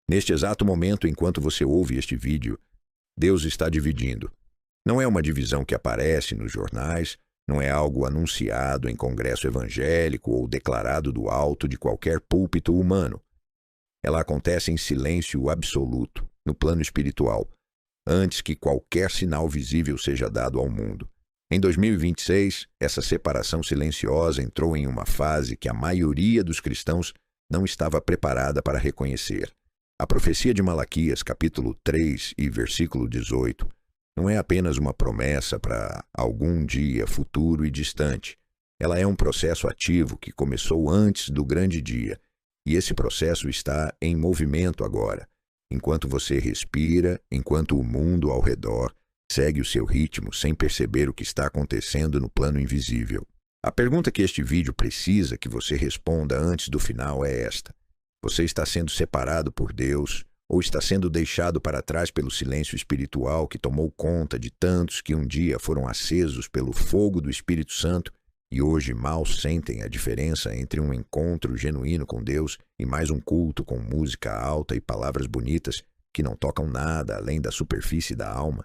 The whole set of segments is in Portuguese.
Neste exato momento, enquanto você ouve este vídeo, Deus está dividindo. Não é uma divisão que aparece nos jornais, não é algo anunciado em congresso evangélico ou declarado do alto de qualquer púlpito humano. Ela acontece em silêncio absoluto, no plano espiritual, antes que qualquer sinal visível seja dado ao mundo. Em 2026, essa separação silenciosa entrou em uma fase que a maioria dos cristãos não estava preparada para reconhecer. A profecia de Malaquias, capítulo 3 e versículo 18, não é apenas uma promessa para algum dia futuro e distante. Ela é um processo ativo que começou antes do grande dia, e esse processo está em movimento agora, enquanto você respira, enquanto o mundo ao redor segue o seu ritmo sem perceber o que está acontecendo no plano invisível. A pergunta que este vídeo precisa que você responda antes do final é esta: você está sendo separado por Deus ou está sendo deixado para trás pelo silêncio espiritual que tomou conta de tantos que um dia foram acesos pelo fogo do Espírito Santo e hoje mal sentem a diferença entre um encontro genuíno com Deus e mais um culto com música alta e palavras bonitas que não tocam nada além da superfície da alma?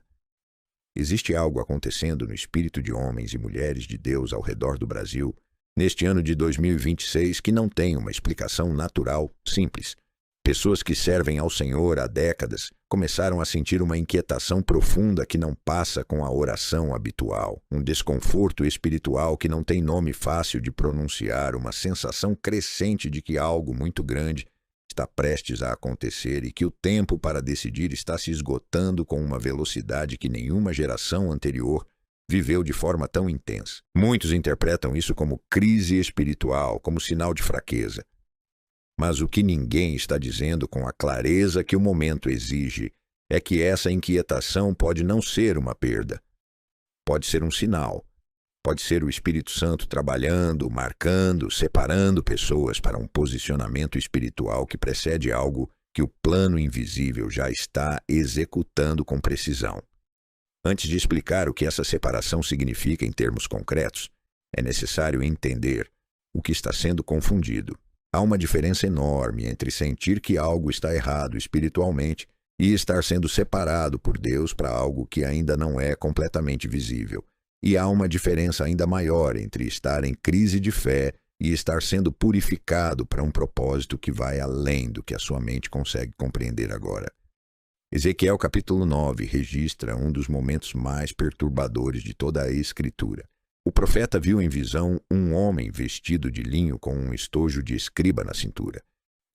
Existe algo acontecendo no espírito de homens e mulheres de Deus ao redor do Brasil, neste ano de 2026, que não tem uma explicação natural, simples. Pessoas que servem ao Senhor há décadas começaram a sentir uma inquietação profunda que não passa com a oração habitual, um desconforto espiritual que não tem nome fácil de pronunciar, uma sensação crescente de que algo muito grande está prestes a acontecer e que o tempo para decidir está se esgotando com uma velocidade que nenhuma geração anterior viveu de forma tão intensa. Muitos interpretam isso como crise espiritual, como sinal de fraqueza. Mas o que ninguém está dizendo com a clareza que o momento exige é que essa inquietação pode não ser uma perda. Pode ser um sinal. Pode ser o Espírito Santo trabalhando, marcando, separando pessoas para um posicionamento espiritual que precede algo que o plano invisível já está executando com precisão. Antes de explicar o que essa separação significa em termos concretos, é necessário entender o que está sendo confundido. Há uma diferença enorme entre sentir que algo está errado espiritualmente e estar sendo separado por Deus para algo que ainda não é completamente visível. E há uma diferença ainda maior entre estar em crise de fé e estar sendo purificado para um propósito que vai além do que a sua mente consegue compreender agora. Ezequiel capítulo 9 registra um dos momentos mais perturbadores de toda a Escritura. O profeta viu em visão um homem vestido de linho com um estojo de escriba na cintura.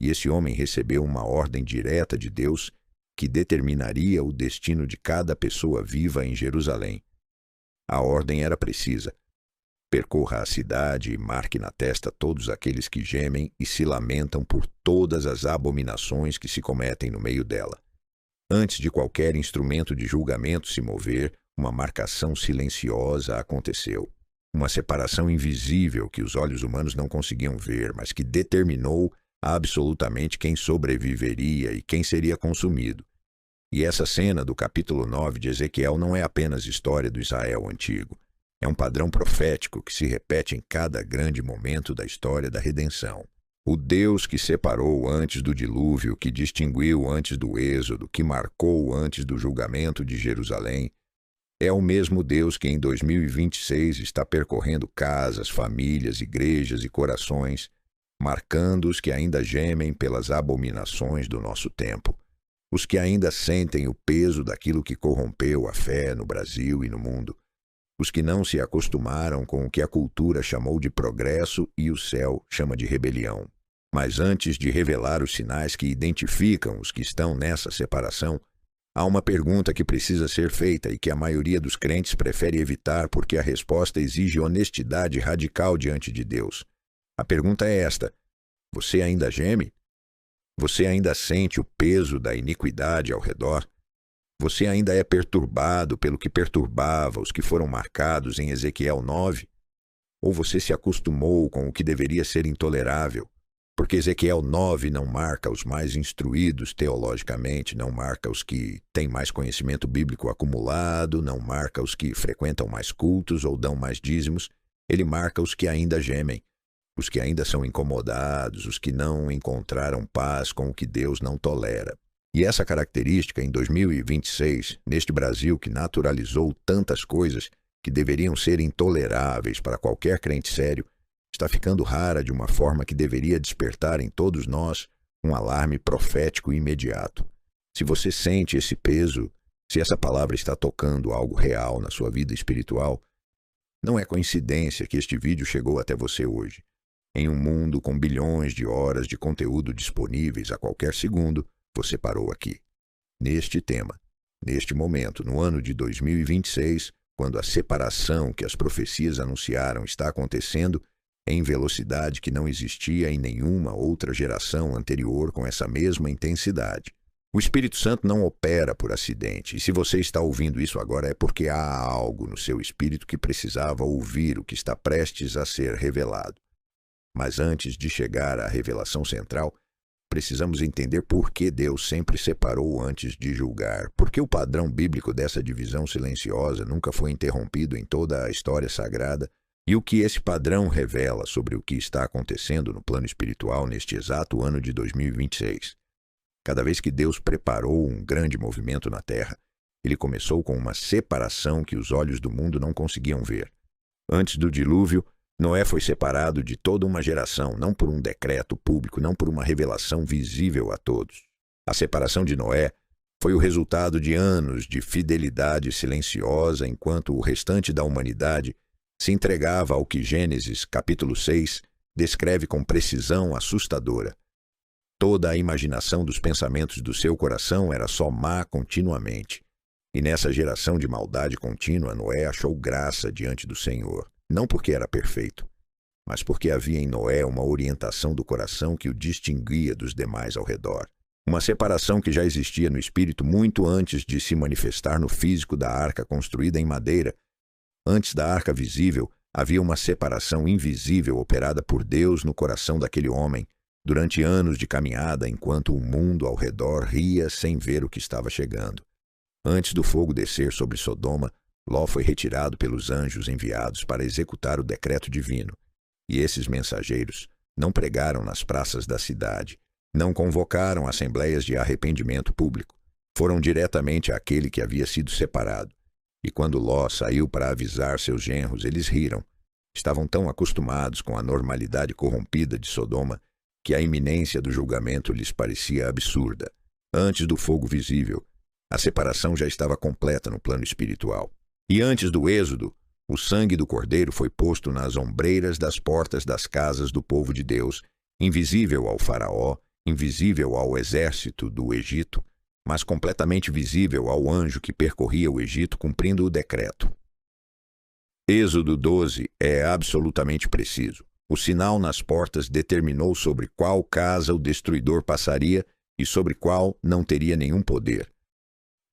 E esse homem recebeu uma ordem direta de Deus que determinaria o destino de cada pessoa viva em Jerusalém. A ordem era precisa. Percorra a cidade e marque na testa todos aqueles que gemem e se lamentam por todas as abominações que se cometem no meio dela. Antes de qualquer instrumento de julgamento se mover, uma marcação silenciosa aconteceu. Uma separação invisível que os olhos humanos não conseguiam ver, mas que determinou absolutamente quem sobreviveria e quem seria consumido. E essa cena do capítulo 9 de Ezequiel não é apenas história do Israel antigo. É um padrão profético que se repete em cada grande momento da história da redenção. O Deus que separou antes do dilúvio, que distinguiu antes do êxodo, que marcou antes do julgamento de Jerusalém, é o mesmo Deus que em 2026 está percorrendo casas, famílias, igrejas e corações, marcando os que ainda gemem pelas abominações do nosso tempo. Os que ainda sentem o peso daquilo que corrompeu a fé no Brasil e no mundo. Os que não se acostumaram com o que a cultura chamou de progresso e o céu chama de rebelião. Mas antes de revelar os sinais que identificam os que estão nessa separação, há uma pergunta que precisa ser feita e que a maioria dos crentes prefere evitar porque a resposta exige honestidade radical diante de Deus. A pergunta é esta: você ainda geme? Você ainda sente o peso da iniquidade ao redor? Você ainda é perturbado pelo que perturbava os que foram marcados em Ezequiel 9? Ou você se acostumou com o que deveria ser intolerável? Porque Ezequiel 9 não marca os mais instruídos teologicamente, não marca os que têm mais conhecimento bíblico acumulado, não marca os que frequentam mais cultos ou dão mais dízimos, ele marca os que ainda gemem. os que ainda são incomodados, os que não encontraram paz com o que Deus não tolera. E essa característica, em 2026, neste Brasil que naturalizou tantas coisas que deveriam ser intoleráveis para qualquer crente sério, está ficando rara de uma forma que deveria despertar em todos nós um alarme profético imediato. Se você sente esse peso, se essa palavra está tocando algo real na sua vida espiritual, não é coincidência que este vídeo chegou até você hoje. Em um mundo com bilhões de horas de conteúdo disponíveis a qualquer segundo, você parou aqui. Neste tema, neste momento, no ano de 2026, quando a separação que as profecias anunciaram está acontecendo em velocidade que não existia em nenhuma outra geração anterior com essa mesma intensidade. O Espírito Santo não opera por acidente, e se você está ouvindo isso agora é porque há algo no seu espírito que precisava ouvir o que está prestes a ser revelado. Mas antes de chegar à revelação central, precisamos entender por que Deus sempre separou antes de julgar, por que o padrão bíblico dessa divisão silenciosa nunca foi interrompido em toda a história sagrada, e o que esse padrão revela sobre o que está acontecendo no plano espiritual neste exato ano de 2026. Cada vez que Deus preparou um grande movimento na Terra, ele começou com uma separação que os olhos do mundo não conseguiam ver. Antes do dilúvio, Noé foi separado de toda uma geração, não por um decreto público, não por uma revelação visível a todos. A separação de Noé foi o resultado de anos de fidelidade silenciosa enquanto o restante da humanidade se entregava ao que Gênesis, capítulo 6, descreve com precisão assustadora. Toda a imaginação dos pensamentos do seu coração era só má continuamente. E nessa geração de maldade contínua, Noé achou graça diante do Senhor. Não porque era perfeito, mas porque havia em Noé uma orientação do coração que o distinguia dos demais ao redor. Uma separação que já existia no espírito muito antes de se manifestar no físico da arca construída em madeira. Antes da arca visível, havia uma separação invisível operada por Deus no coração daquele homem, durante anos de caminhada enquanto o mundo ao redor ria sem ver o que estava chegando. Antes do fogo descer sobre Sodoma, Ló foi retirado pelos anjos enviados para executar o decreto divino. E esses mensageiros não pregaram nas praças da cidade, não convocaram assembleias de arrependimento público. Foram diretamente àquele que havia sido separado. E quando Ló saiu para avisar seus genros, eles riram. Estavam tão acostumados com a normalidade corrompida de Sodoma que a iminência do julgamento lhes parecia absurda. Antes do fogo visível, a separação já estava completa no plano espiritual. E antes do êxodo, o sangue do cordeiro foi posto nas ombreiras das portas das casas do povo de Deus, invisível ao faraó, invisível ao exército do Egito, mas completamente visível ao anjo que percorria o Egito cumprindo o decreto. Êxodo 12 é absolutamente preciso. O sinal nas portas determinou sobre qual casa o destruidor passaria e sobre qual não teria nenhum poder.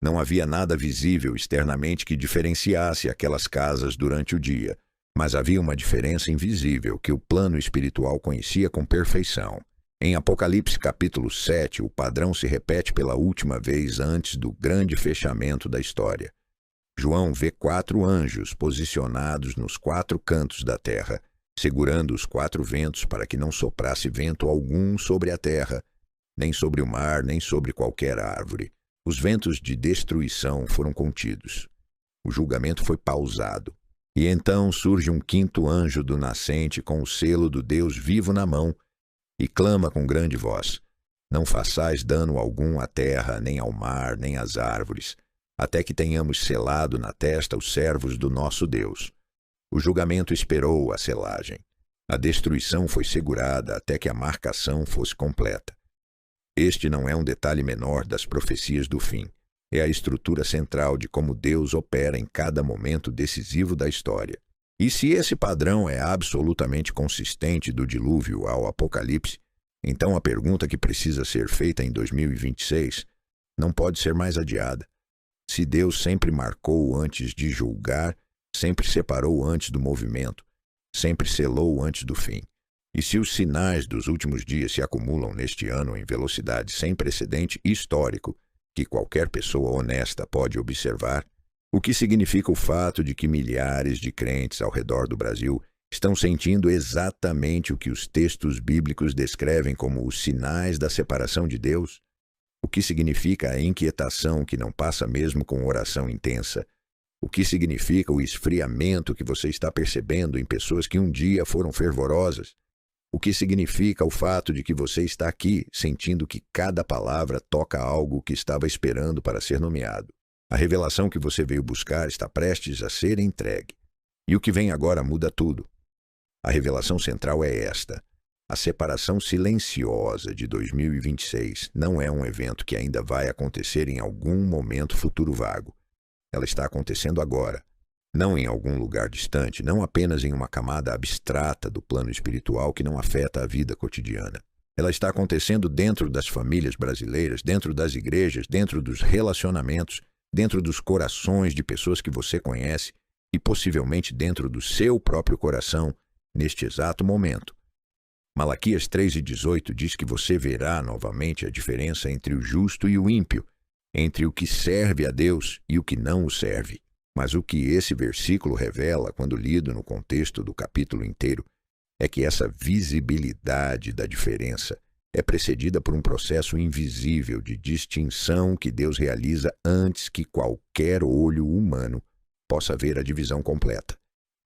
Não havia nada visível externamente que diferenciasse aquelas casas durante o dia, mas havia uma diferença invisível que o plano espiritual conhecia com perfeição. Em Apocalipse capítulo 7, o padrão se repete pela última vez antes do grande fechamento da história. João vê 4 anjos posicionados nos 4 cantos da terra, segurando os 4 ventos para que não soprasse vento algum sobre a terra, nem sobre o mar, nem sobre qualquer árvore. Os ventos de destruição foram contidos. O julgamento foi pausado. E então surge um 5º anjo do nascente com o selo do Deus vivo na mão e clama com grande voz: Não façais dano algum à terra, nem ao mar, nem às árvores, até que tenhamos selado na testa os servos do nosso Deus. O julgamento esperou a selagem. A destruição foi segurada até que a marcação fosse completa. Este não é um detalhe menor das profecias do fim. É a estrutura central de como Deus opera em cada momento decisivo da história. E se esse padrão é absolutamente consistente do dilúvio ao Apocalipse, então a pergunta que precisa ser feita em 2026 não pode ser mais adiada. Se Deus sempre marcou antes de julgar, sempre separou antes do movimento, sempre selou antes do fim, e se os sinais dos últimos dias se acumulam neste ano em velocidade sem precedente histórico, que qualquer pessoa honesta pode observar, o que significa o fato de que milhares de crentes ao redor do Brasil Estão sentindo exatamente o que os textos bíblicos descrevem como os sinais da separação de Deus? O que significa a inquietação que não passa mesmo com oração intensa? O que significa o esfriamento que você está percebendo em pessoas que um dia foram fervorosas? O que significa o fato de que você está aqui, sentindo que cada palavra toca algo que estava esperando para ser nomeado? A revelação que você veio buscar está prestes a ser entregue. E o que vem agora muda tudo. A revelação central é esta. A separação silenciosa de 2026 não é um evento que ainda vai acontecer em algum momento futuro vago. Ela está acontecendo agora. Não em algum lugar distante, não apenas em uma camada abstrata do plano espiritual que não afeta a vida cotidiana. Ela está acontecendo dentro das famílias brasileiras, dentro das igrejas, dentro dos relacionamentos, dentro dos corações de pessoas que você conhece e possivelmente dentro do seu próprio coração neste exato momento. Malaquias 3:18 diz que você verá novamente a diferença entre o justo e o ímpio, entre o que serve a Deus e o que não o serve. Mas o que esse versículo revela, quando lido no contexto do capítulo inteiro, é que essa visibilidade da diferença é precedida por um processo invisível de distinção que Deus realiza antes que qualquer olho humano possa ver a divisão completa.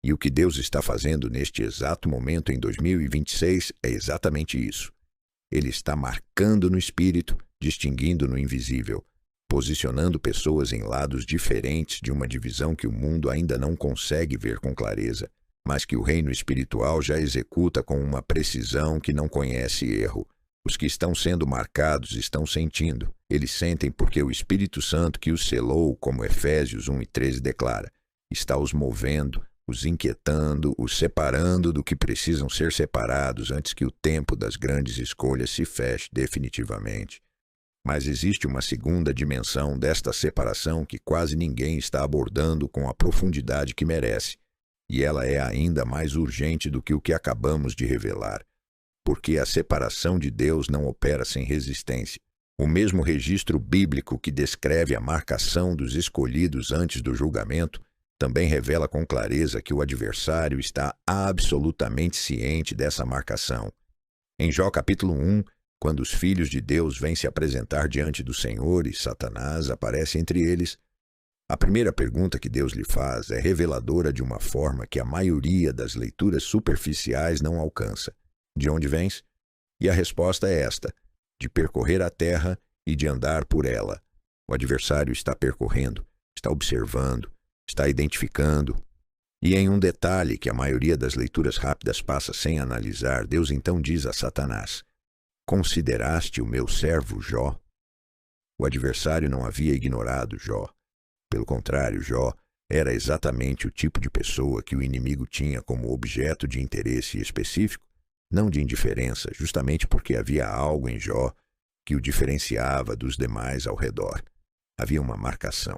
E o que Deus está fazendo neste exato momento em 2026 é exatamente isso. Ele está marcando no espírito, distinguindo no invisível, posicionando pessoas em lados diferentes de uma divisão que o mundo ainda não consegue ver com clareza, mas que o reino espiritual já executa com uma precisão que não conhece erro. Os que estão sendo marcados estão sentindo. Eles sentem porque o Espírito Santo que os selou, como Efésios 1:13 declara, está os movendo, os inquietando, os separando do que precisam ser separados antes que o tempo das grandes escolhas se feche definitivamente. Mas existe uma segunda dimensão desta separação que quase ninguém está abordando com a profundidade que merece, e ela é ainda mais urgente do que o que acabamos de revelar, porque a separação de Deus não opera sem resistência. O mesmo registro bíblico que descreve a marcação dos escolhidos antes do julgamento também revela com clareza que o adversário está absolutamente ciente dessa marcação. Em Jó capítulo 1, quando os filhos de Deus vêm se apresentar diante do Senhor e Satanás aparece entre eles, a primeira pergunta que Deus lhe faz é reveladora de uma forma que a maioria das leituras superficiais não alcança. De onde vens? E a resposta é esta: de percorrer a terra e de andar por ela. O adversário está percorrendo, está observando, está identificando. E em um detalhe que a maioria das leituras rápidas passa sem analisar, Deus então diz a Satanás: consideraste o meu servo Jó? O adversário não havia ignorado Jó. Pelo contrário, Jó era exatamente o tipo de pessoa que o inimigo tinha como objeto de interesse específico, não de indiferença, justamente porque havia algo em Jó que o diferenciava dos demais ao redor. Havia uma marcação.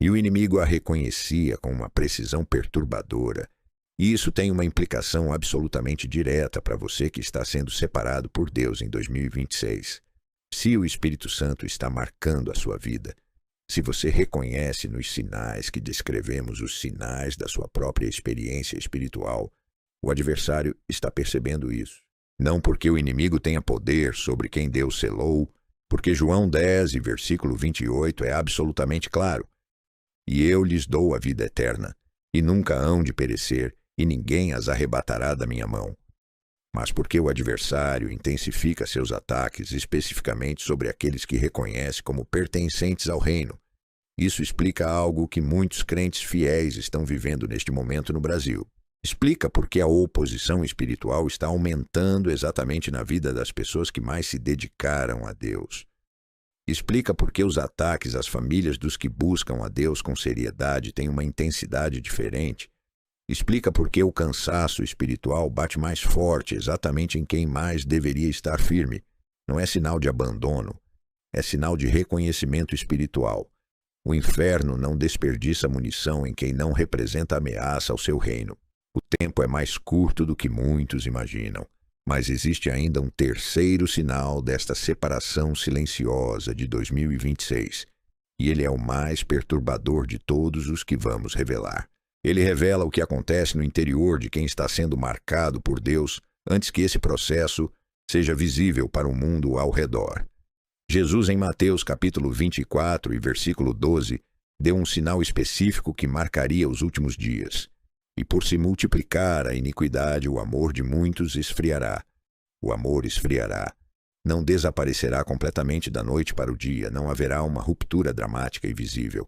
E o inimigo a reconhecia com uma precisão perturbadora. E isso tem uma implicação absolutamente direta para você que está sendo separado por Deus em 2026. Se o Espírito Santo está marcando a sua vida, se você reconhece nos sinais que descrevemos os sinais da sua própria experiência espiritual, o adversário está percebendo isso. Não porque o inimigo tenha poder sobre quem Deus selou, porque João 10 e versículo 28 é absolutamente claro. E eu lhes dou a vida eterna, e nunca hão de perecer, e ninguém as arrebatará da minha mão. Mas porque o adversário intensifica seus ataques especificamente sobre aqueles que reconhece como pertencentes ao reino. Isso explica algo que muitos crentes fiéis estão vivendo neste momento no Brasil. Explica por que a oposição espiritual está aumentando exatamente na vida das pessoas que mais se dedicaram a Deus. Explica por que os ataques às famílias dos que buscam a Deus com seriedade têm uma intensidade diferente. Explica por que o cansaço espiritual bate mais forte exatamente em quem mais deveria estar firme. Não é sinal de abandono, é sinal de reconhecimento espiritual. O inferno não desperdiça munição em quem não representa ameaça ao seu reino. O tempo é mais curto do que muitos imaginam. Mas existe ainda um terceiro sinal desta separação silenciosa de 2026, e ele é o mais perturbador de todos os que vamos revelar. Ele revela o que acontece no interior de quem está sendo marcado por Deus antes que esse processo seja visível para o mundo ao redor. Jesus, em Mateus capítulo 24 e versículo 12, deu um sinal específico que marcaria os últimos dias. E por se multiplicar a iniquidade, o amor de muitos esfriará. O amor esfriará. Não desaparecerá completamente da noite para o dia, não haverá uma ruptura dramática e visível,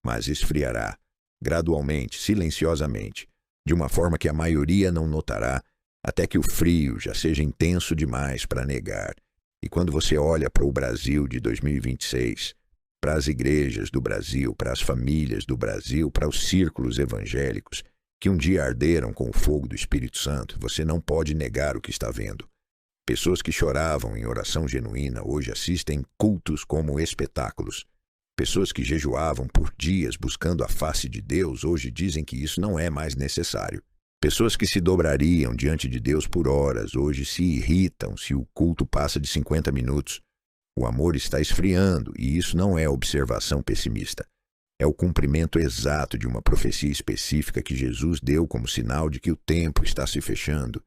mas esfriará, gradualmente, silenciosamente, de uma forma que a maioria não notará, até que o frio já seja intenso demais para negar. E quando você olha para o Brasil de 2026, para as igrejas do Brasil, para as famílias do Brasil, para os círculos evangélicos, que um dia arderam com o fogo do Espírito Santo, você não pode negar o que está vendo. Pessoas que choravam em oração genuína hoje assistem cultos como espetáculos. Pessoas que jejuavam por dias buscando a face de Deus hoje dizem que isso não é mais necessário. Pessoas que se dobrariam diante de Deus por horas hoje se irritam se o culto passa de 50 minutos. O amor está esfriando e isso não é observação pessimista. É o cumprimento exato de uma profecia específica que Jesus deu como sinal de que o tempo está se fechando.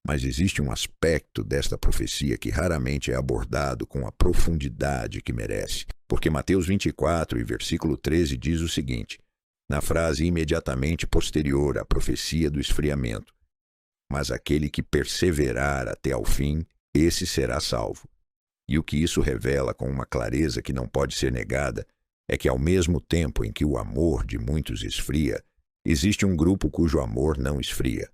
Mas existe um aspecto desta profecia que raramente é abordado com a profundidade que merece. Porque Mateus 24 e versículo 13 diz o seguinte, na frase imediatamente posterior à profecia do esfriamento: mas aquele que perseverar até ao fim, esse será salvo. E o que isso revela com uma clareza que não pode ser negada é que ao mesmo tempo em que o amor de muitos esfria, existe um grupo cujo amor não esfria.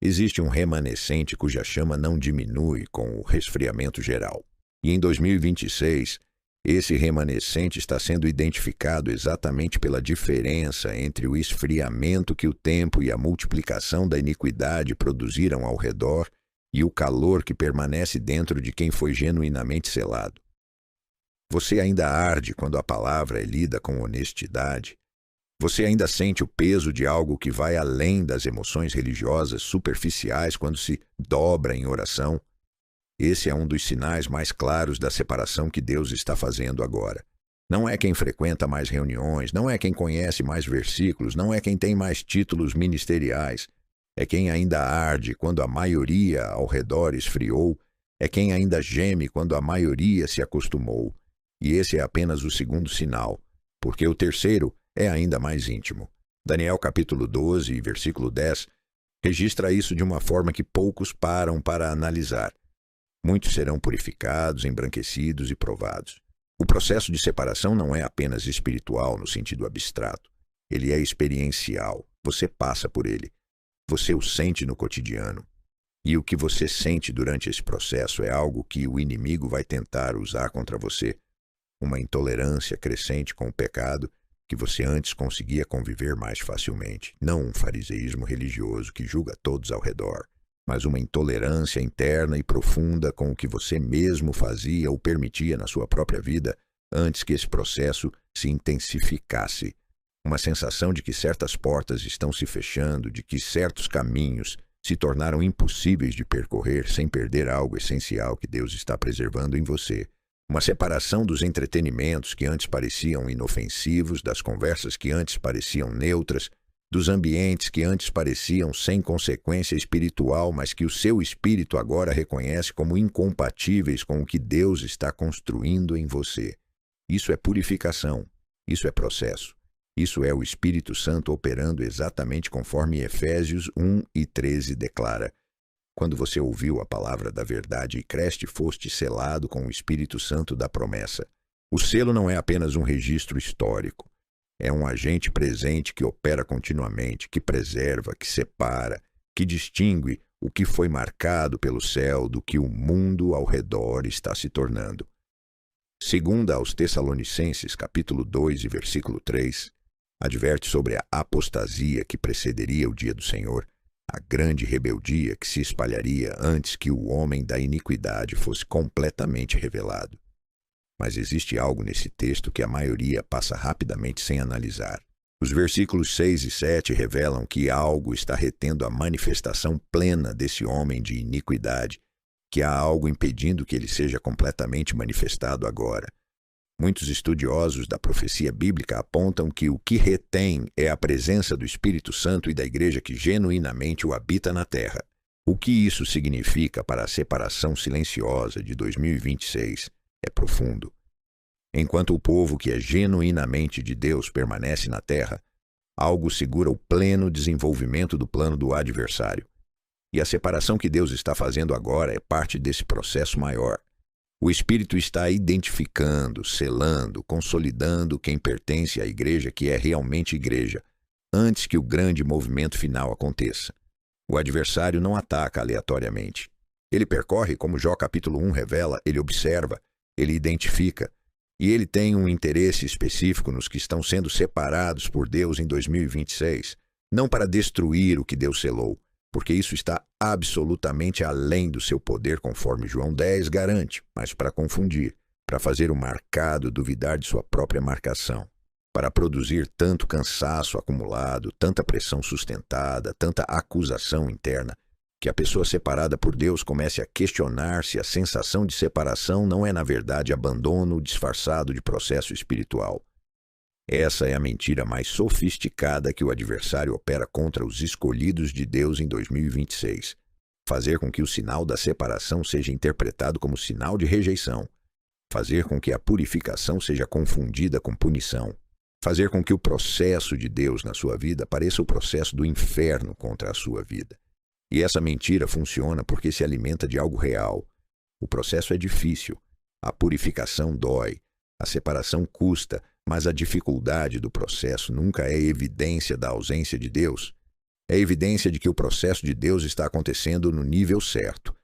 Existe um remanescente cuja chama não diminui com o resfriamento geral. E em 2026, esse remanescente está sendo identificado exatamente pela diferença entre o esfriamento que o tempo e a multiplicação da iniquidade produziram ao redor e o calor que permanece dentro de quem foi genuinamente selado. Você ainda arde quando a palavra é lida com honestidade? Você ainda sente o peso de algo que vai além das emoções religiosas superficiais quando se dobra em oração? Esse é um dos sinais mais claros da separação que Deus está fazendo agora. Não é quem frequenta mais reuniões, não é quem conhece mais versículos, não é quem tem mais títulos ministeriais. É quem ainda arde quando a maioria ao redor esfriou, é quem ainda geme quando a maioria se acostumou. E esse é apenas o segundo sinal, porque o terceiro é ainda mais íntimo. Daniel capítulo 12, versículo 10, registra isso de uma forma que poucos param para analisar. Muitos serão purificados, embranquecidos e provados. O processo de separação não é apenas espiritual no sentido abstrato. Ele é experiencial. Você passa por ele. Você o sente no cotidiano. E o que você sente durante esse processo é algo que o inimigo vai tentar usar contra você. Uma intolerância crescente com o pecado que você antes conseguia conviver mais facilmente. Não um fariseísmo religioso que julga todos ao redor, mas uma intolerância interna e profunda com o que você mesmo fazia ou permitia na sua própria vida antes que esse processo se intensificasse. Uma sensação de que certas portas estão se fechando, de que certos caminhos se tornaram impossíveis de percorrer sem perder algo essencial que Deus está preservando em você. Uma separação dos entretenimentos que antes pareciam inofensivos, das conversas que antes pareciam neutras, dos ambientes que antes pareciam sem consequência espiritual, mas que o seu espírito agora reconhece como incompatíveis com o que Deus está construindo em você. Isso é purificação, isso é processo. Isso é o Espírito Santo operando exatamente conforme Efésios 1 e 13 declara. Quando você ouviu a palavra da verdade e creste, foste selado com o Espírito Santo da promessa. O selo não é apenas um registro histórico. É um agente presente que opera continuamente, que preserva, que separa, que distingue o que foi marcado pelo céu do que o mundo ao redor está se tornando. Segunda aos Tessalonicenses, capítulo 2 e versículo 3, adverte sobre a apostasia que precederia o dia do Senhor, a grande rebeldia que se espalharia antes que o homem da iniquidade fosse completamente revelado. Mas existe algo nesse texto que a maioria passa rapidamente sem analisar. Os versículos 6 e 7 revelam que algo está retendo a manifestação plena desse homem de iniquidade, que há algo impedindo que ele seja completamente manifestado agora. Muitos estudiosos da profecia bíblica apontam que o que retém é a presença do Espírito Santo e da Igreja que genuinamente o habita na terra. O que isso significa para a separação silenciosa de 2026 é profundo. Enquanto o povo que é genuinamente de Deus permanece na terra, algo segura o pleno desenvolvimento do plano do adversário. E a separação que Deus está fazendo agora é parte desse processo maior. O Espírito está identificando, selando, consolidando quem pertence à igreja que é realmente igreja, antes que o grande movimento final aconteça. O adversário não ataca aleatoriamente. Ele percorre, como Jó capítulo 1 revela, ele observa, ele identifica, e ele tem um interesse específico nos que estão sendo separados por Deus em 2026, não para destruir o que Deus selou, porque isso está absolutamente além do seu poder, conforme João 10 garante, mas para confundir, para fazer o marcado duvidar de sua própria marcação, para produzir tanto cansaço acumulado, tanta pressão sustentada, tanta acusação interna, que a pessoa separada por Deus comece a questionar se a sensação de separação não é, na verdade, abandono disfarçado de processo espiritual. Essa é a mentira mais sofisticada que o adversário opera contra os escolhidos de Deus em 2026. Fazer com que o sinal da separação seja interpretado como sinal de rejeição. Fazer com que a purificação seja confundida com punição. Fazer com que o processo de Deus na sua vida pareça o processo do inferno contra a sua vida. E essa mentira funciona porque se alimenta de algo real. O processo é difícil. A purificação dói. A separação custa. Mas a dificuldade do processo nunca é evidência da ausência de Deus. É evidência de que o processo de Deus está acontecendo no nível certo.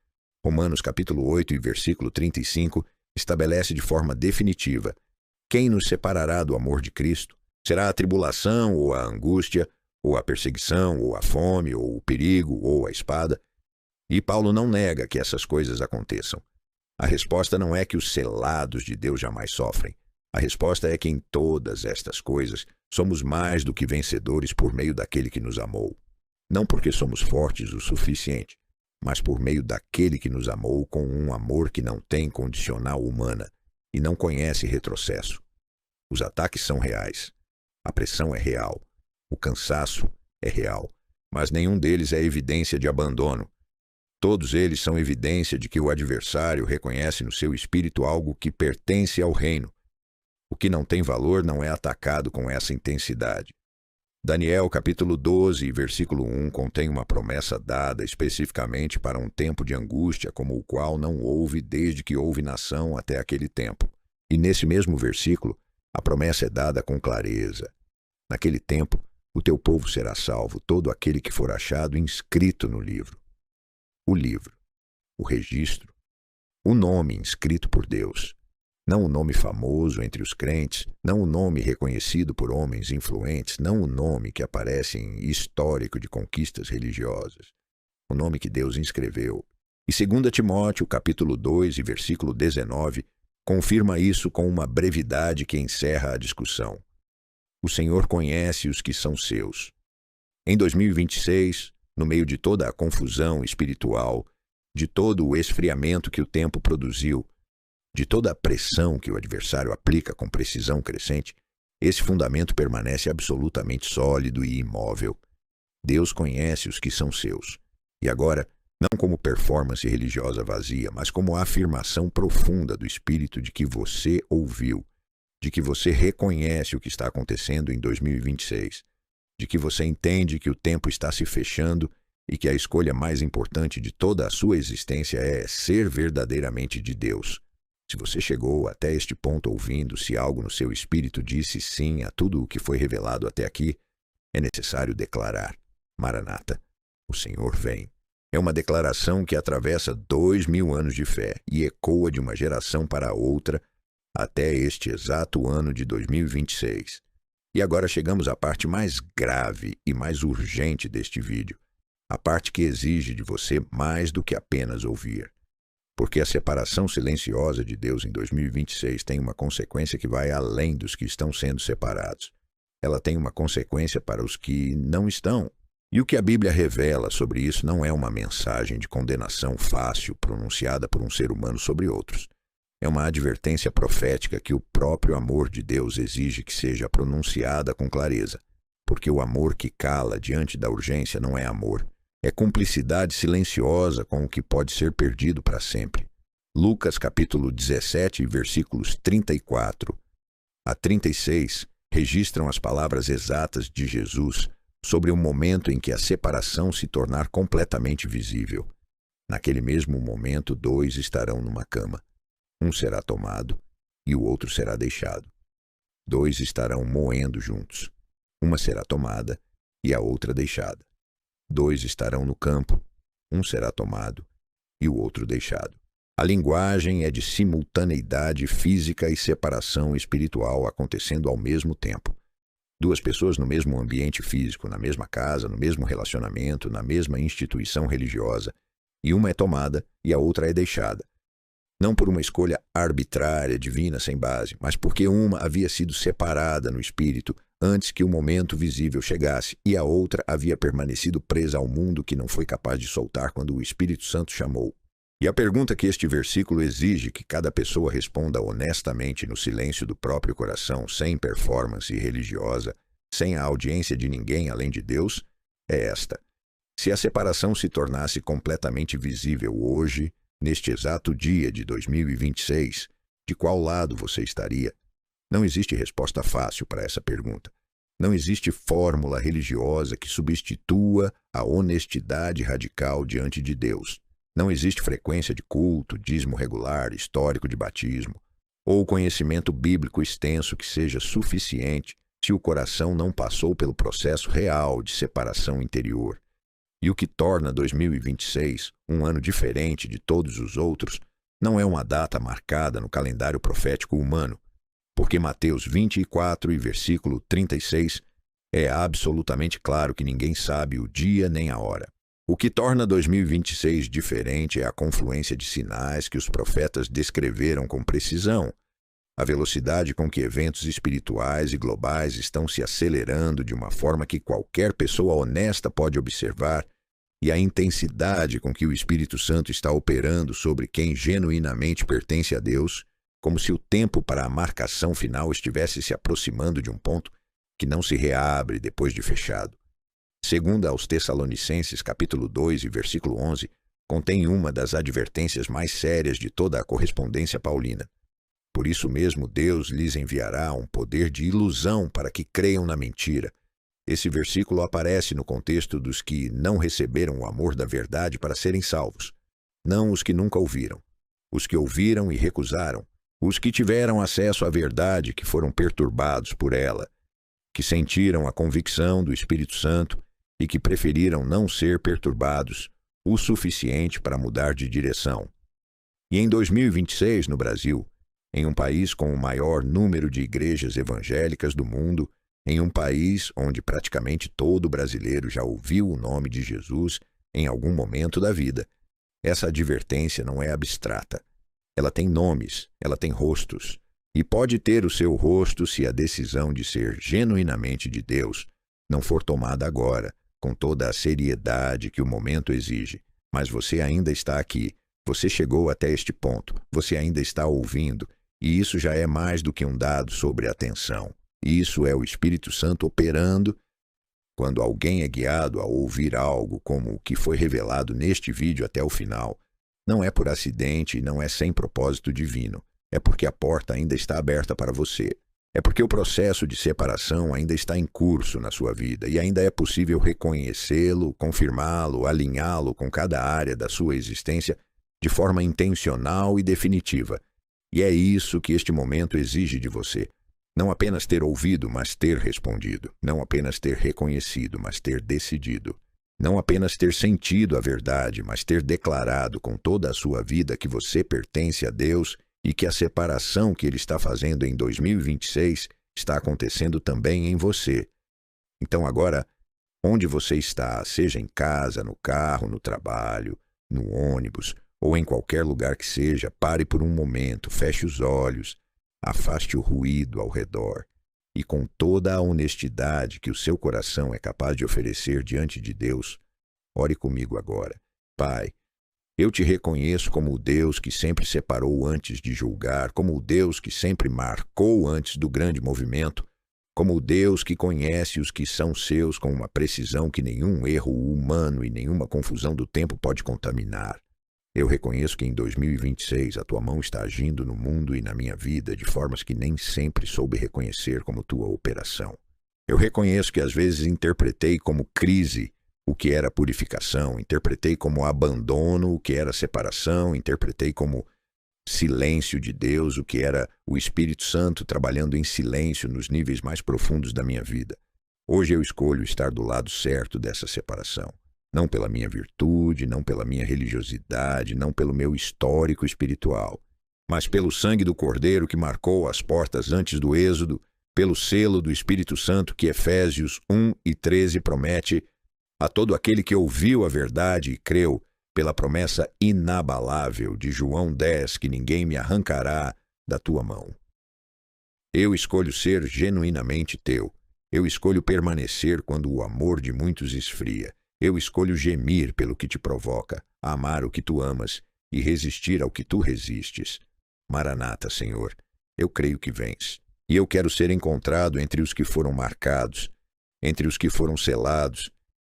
Romanos capítulo 8 e versículo 35 estabelece de forma definitiva: quem nos separará do amor de Cristo? Será a tribulação, ou a angústia, ou a perseguição, ou a fome, ou o perigo, ou a espada? E Paulo não nega que essas coisas aconteçam. A resposta não é que os selados de Deus jamais sofrem. A resposta é que em todas estas coisas somos mais do que vencedores por meio daquele que nos amou. Não porque somos fortes o suficiente, mas por meio daquele que nos amou com um amor que não tem condicional humana e não conhece retrocesso. Os ataques são reais. A pressão é real. O cansaço é real. Mas nenhum deles é evidência de abandono. Todos eles são evidência de que o adversário reconhece no seu espírito algo que pertence ao reino. O que não tem valor não é atacado com essa intensidade. Daniel capítulo 12, versículo 1 contém uma promessa dada especificamente para um tempo de angústia como o qual não houve desde que houve nação até aquele tempo. E nesse mesmo versículo, a promessa é dada com clareza. Naquele tempo, o teu povo será salvo, todo aquele que for achado inscrito no livro. O livro, o registro, o nome inscrito por Deus. Não o nome famoso entre os crentes, não o nome reconhecido por homens influentes, não o nome que aparece em histórico de conquistas religiosas. O nome que Deus inscreveu. E 2 Timóteo, capítulo 2 e versículo 19, confirma isso com uma brevidade que encerra a discussão. O Senhor conhece os que são seus. Em 2026, no meio de toda a confusão espiritual, de todo o esfriamento que o tempo produziu, de toda a pressão que o adversário aplica com precisão crescente, esse fundamento permanece absolutamente sólido e imóvel. Deus conhece os que são seus. E agora, não como performance religiosa vazia, mas como afirmação profunda do Espírito de que você ouviu, de que você reconhece o que está acontecendo em 2026, de que você entende que o tempo está se fechando e que a escolha mais importante de toda a sua existência é ser verdadeiramente de Deus. Se você chegou até este ponto ouvindo se algo no seu espírito disse sim a tudo o que foi revelado até aqui, é necessário declarar: Maranata, o Senhor vem. É uma declaração que atravessa 2000 anos de fé e ecoa de uma geração para outra até este exato ano de 2026. E agora chegamos à parte mais grave e mais urgente deste vídeo, a parte que exige de você mais do que apenas ouvir. Porque a separação silenciosa de Deus em 2026 tem uma consequência que vai além dos que estão sendo separados. Ela tem uma consequência para os que não estão. E o que a Bíblia revela sobre isso não é uma mensagem de condenação fácil pronunciada por um ser humano sobre outros. É uma advertência profética que o próprio amor de Deus exige que seja pronunciada com clareza, porque o amor que cala diante da urgência não é amor, é cumplicidade silenciosa com o que pode ser perdido para sempre. Lucas capítulo 17, versículos 34 a 36 registram as palavras exatas de Jesus sobre o momento em que a separação se tornar completamente visível. Naquele mesmo momento, 2 estarão numa cama. Um será tomado e o outro será deixado. 2 estarão moendo juntos. Uma será tomada e a outra deixada. 2 estarão no campo. Um será tomado e o outro deixado. A linguagem é de simultaneidade física e separação espiritual acontecendo ao mesmo tempo. 2 pessoas no mesmo ambiente físico, na mesma casa, no mesmo relacionamento, na mesma instituição religiosa, e uma é tomada e a outra é deixada. Não por uma escolha arbitrária, divina, sem base, mas porque uma havia sido separada no espírito antes que o momento visível chegasse e a outra havia permanecido presa ao mundo que não foi capaz de soltar quando o Espírito Santo chamou. E a pergunta que este versículo exige que cada pessoa responda honestamente no silêncio do próprio coração, sem performance religiosa, sem a audiência de ninguém além de Deus, é esta: se a separação se tornasse completamente visível hoje, neste exato dia de 2026, de qual lado você estaria? Não existe resposta fácil para essa pergunta. Não existe fórmula religiosa que substitua a honestidade radical diante de Deus. Não existe frequência de culto, dízimo regular, histórico de batismo, ou conhecimento bíblico extenso que seja suficiente se o coração não passou pelo processo real de separação interior. E o que torna 2026 um ano diferente de todos os outros não é uma data marcada no calendário profético humano, porque Mateus 24 e versículo 36 é absolutamente claro que ninguém sabe o dia nem a hora. O que torna 2026 diferente é a confluência de sinais que os profetas descreveram com precisão, a velocidade com que eventos espirituais e globais estão se acelerando de uma forma que qualquer pessoa honesta pode observar, e a intensidade com que o Espírito Santo está operando sobre quem genuinamente pertence a Deus, como se o tempo para a marcação final estivesse se aproximando de um ponto que não se reabre depois de fechado. Segundo aos Tessalonicenses, capítulo 2 e versículo 11, contém uma das advertências mais sérias de toda a correspondência paulina. Por isso mesmo Deus lhes enviará um poder de ilusão para que creiam na mentira. Esse versículo aparece no contexto dos que não receberam o amor da verdade para serem salvos. Não os que nunca ouviram, os que ouviram e recusaram, os que tiveram acesso à verdade que foram perturbados por ela, que sentiram a convicção do Espírito Santo e que preferiram não ser perturbados o suficiente para mudar de direção. E em 2026, no Brasil, em um país com o maior número de igrejas evangélicas do mundo, em um país onde praticamente todo brasileiro já ouviu o nome de Jesus em algum momento da vida, essa advertência não é abstrata. Ela tem nomes, ela tem rostos, e pode ter o seu rosto se a decisão de ser genuinamente de Deus não for tomada agora, com toda a seriedade que o momento exige. Mas você ainda está aqui, você chegou até este ponto, você ainda está ouvindo, e isso já é mais do que um dado sobre atenção. Isso é o Espírito Santo operando. Quando alguém é guiado a ouvir algo como o que foi revelado neste vídeo até o final, não é por acidente e não é sem propósito divino. É porque a porta ainda está aberta para você. É porque o processo de separação ainda está em curso na sua vida e ainda é possível reconhecê-lo, confirmá-lo, alinhá-lo com cada área da sua existência de forma intencional e definitiva. E é isso que este momento exige de você. Não apenas ter ouvido, mas ter respondido. Não apenas ter reconhecido, mas ter decidido. Não apenas ter sentido a verdade, mas ter declarado com toda a sua vida que você pertence a Deus e que a separação que Ele está fazendo em 2026 está acontecendo também em você. Então agora, onde você está, seja em casa, no carro, no trabalho, no ônibus ou em qualquer lugar que seja, pare por um momento, feche os olhos, afaste o ruído ao redor e com toda a honestidade que o seu coração é capaz de oferecer diante de Deus, ore comigo agora. Pai, Eu te reconheço como o Deus que sempre separou antes de julgar, como o Deus que sempre marcou antes do grande movimento, como o Deus que conhece os que são seus com uma precisão que nenhum erro humano e nenhuma confusão do tempo pode contaminar. Eu reconheço que em 2026 a tua mão está agindo no mundo e na minha vida de formas que nem sempre soube reconhecer como tua operação. Eu reconheço que às vezes interpretei como crise o que era purificação, interpretei como abandono o que era separação, interpretei como silêncio de Deus o que era o Espírito Santo trabalhando em silêncio nos níveis mais profundos da minha vida. Hoje eu escolho estar do lado certo dessa separação. Não pela minha virtude, não pela minha religiosidade, não pelo meu histórico espiritual, mas pelo sangue do Cordeiro que marcou as portas antes do Êxodo, pelo selo do Espírito Santo que Efésios 1:13 promete a todo aquele que ouviu a verdade e creu, pela promessa inabalável de João 10, que ninguém me arrancará da tua mão. Eu escolho ser genuinamente teu. Eu escolho permanecer quando o amor de muitos esfria. Eu escolho gemir pelo que te provoca, amar o que tu amas e resistir ao que tu resistes. Maranata, Senhor, eu creio que vens. E eu quero ser encontrado entre os que foram marcados, entre os que foram selados,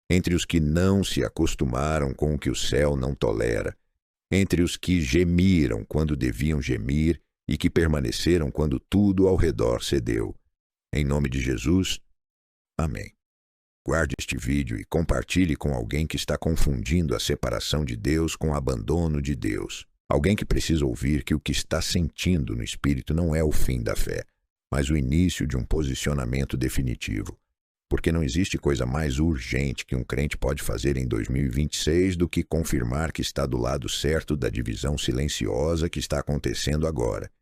entre os que não se acostumaram com o que o céu não tolera, entre os que gemiram quando deviam gemir e que permaneceram quando tudo ao redor cedeu. Em nome de Jesus, amém. Guarde este vídeo e compartilhe com alguém que está confundindo a separação de Deus com o abandono de Deus. Alguém que precisa ouvir que o que está sentindo no Espírito não é o fim da fé, mas o início de um posicionamento definitivo. Porque não existe coisa mais urgente que um crente pode fazer em 2026 do que confirmar que está do lado certo da divisão silenciosa que está acontecendo agora